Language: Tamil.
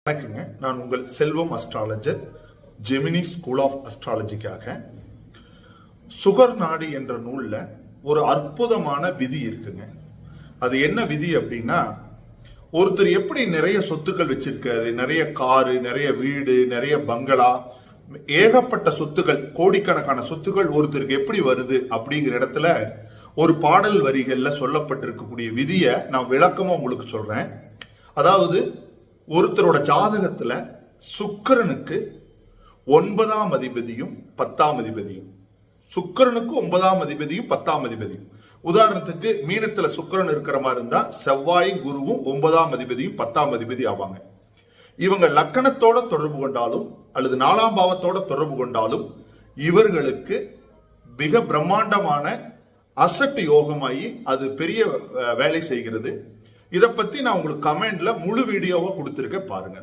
வணக்கங்க. நான் உங்கள் Selvam astrologer, Gemini school of அஸ்ட்ராலஜிக்காக. சுகர் நாடி என்ற நூல்ல ஒரு அற்புதமான விதி இருக்குங்க. அது என்ன விதி அப்படின்னா, ஒருத்தர் எப்படி நிறைய சொத்துக்கள் வச்சிருக்காரு, நிறைய காரு, நிறைய வீடு, நிறைய பங்களா, ஏகப்பட்ட சொத்துக்கள், கோடிக்கணக்கான சொத்துக்கள் ஒருத்தருக்கு எப்படி வருது அப்படிங்கிற இடத்துல ஒரு பாடல் வரிகள்ல சொல்லப்பட்டிருக்கக்கூடிய விதியை நான் விளக்கமா உங்களுக்கு சொல்றேன். அதாவது ஒருத்தரோட ஜாதகத்துல சுக்கிரனுக்கு 9ஆம் அதிபதியும் 10ஆம் அதிபதியும், சுக்கிரனுக்கு 9ஆம் அதிபதியும் 10ஆம் அதிபதியும், உதாரணத்துக்கு மீனத்துல சுக்கிரன் இருக்கிற மாதிரி இருந்தா செவ்வாய் குருவும் 9ஆம் அதிபதியும் 10ஆம் அதிபதி ஆவாங்க. இவங்க லக்கணத்தோட தொடர்பு கொண்டாலும் அல்லது 4ஆம் பாவத்தோட தொடர்பு கொண்டாலும் இவர்களுக்கு மிக பிரம்மாண்டமான அசட் யோகமாயி அது பெரிய வேலை செய்கிறது. இதை பத்தி நான் உங்களுக்கு கமெண்ட்ல முழு வீடியோவா கொடுத்திருக்கேன், பாருங்க.